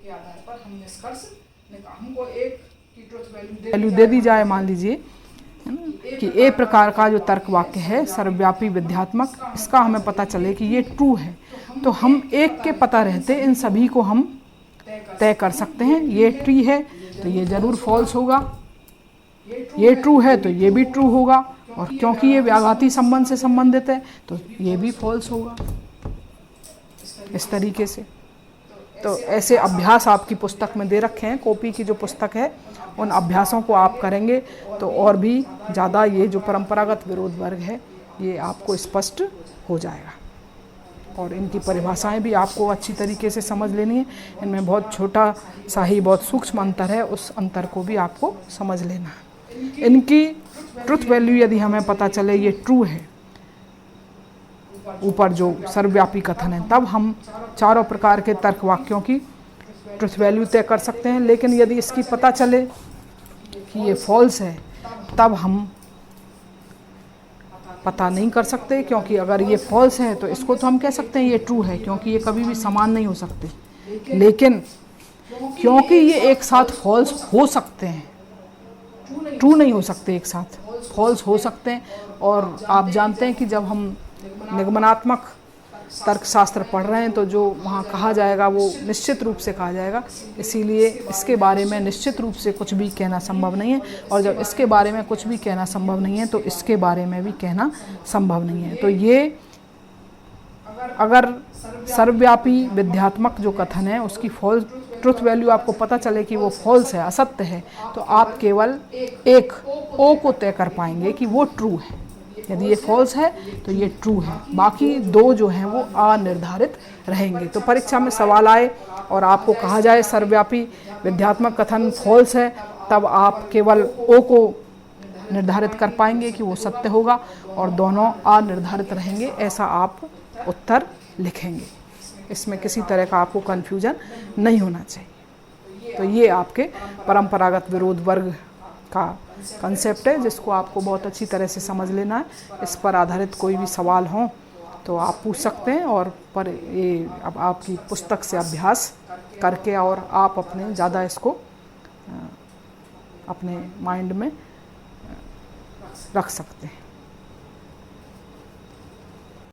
के आधार पर हम निष्कर्ष हमको एक की ट्रुथ वैल्यू दे दी जाए, मान लीजिए है ना, कि ए प्रकार का जो तर्क वाक्य है सर्वव्यापी विध्यात्मक, इसका हमें पता चले कि ये ट्रू है, तो हम एक के पता रहते इन सभी को हम तय कर सकते हैं। ये ट्री है तो ये ज़रूर फॉल्स होगा, ये ट्रू है तो ये भी ट्रू होगा, और क्योंकि ये व्याघाती संबंध से संबंधित है तो ये भी फॉल्स होगा। इस तरीके से तो ऐसे अभ्यास आपकी पुस्तक में दे रखे हैं, कॉपी की जो पुस्तक है उन अभ्यासों को आप करेंगे तो और भी ज़्यादा ये जो परंपरागत विरोध वर्ग है ये आपको स्पष्ट हो जाएगा। और इनकी परिभाषाएं भी आपको अच्छी तरीके से समझ लेनी है। इनमें बहुत छोटा सा ही बहुत सूक्ष्म अंतर है, उस अंतर को भी आपको समझ लेना है। इनकी ट्रुथ वैल्यू यदि हमें पता चले ये ट्रू है, ऊपर जो सर्वव्यापी कथन है, तब हम चारों प्रकार के तर्क वाक्यों की ट्रुथ वैल्यू तय कर सकते हैं। लेकिन यदि इसकी पता चले कि ये फॉल्स है तब हम पता नहीं कर सकते, क्योंकि अगर ये फॉल्स है तो इसको तो हम कह सकते हैं ये ट्रू है, क्योंकि ये कभी भी समान नहीं हो सकते। लेकिन क्योंकि ये एक साथ फॉल्स हो सकते हैं, ट्रू नहीं हो सकते, एक साथ फॉल्स हो सकते हैं। और आप जानते हैं कि जब हम निगमनात्मक तर्कशास्त्र पढ़ रहे हैं तो जो वहाँ कहा जाएगा वो निश्चित रूप से कहा जाएगा, इसीलिए इसके बारे में निश्चित रूप से कुछ भी कहना संभव नहीं है। और जब इसके बारे में कुछ भी कहना संभव नहीं है तो इसके बारे में भी कहना संभव नहीं है। तो ये अगर सर्वव्यापी विध्यात्मक जो कथन है उसकी फॉल्स ट्रुथ वैल्यू आपको पता चले कि वो फॉल्स है, असत्य है, तो आप केवल एक ओ को तय कर पाएंगे कि वो ट्रू है। यदि ये फॉल्स है तो ये ट्रू है, बाकी दो जो हैं वो अनिर्धारित रहेंगे। तो परीक्षा में सवाल आए और आपको कहा जाए सर्वव्यापी विध्यात्मक कथन फॉल्स है, तब आप केवल ओ को निर्धारित कर पाएंगे कि वो सत्य होगा और दोनों अनिर्धारित रहेंगे, ऐसा आप उत्तर लिखेंगे। इसमें किसी तरह का आपको कन्फ्यूजन नहीं होना चाहिए। तो ये आपके परंपरागत विरोध वर्ग का कंसेप्ट है, जिसको आपको बहुत अच्छी तरह से समझ लेना है। इस पर आधारित कोई भी सवाल हो तो आप पूछ सकते हैं, और पर ये अब आपकी पुस्तक से अभ्यास करके और आप अपने ज़्यादा इसको अपने माइंड में रख सकते हैं।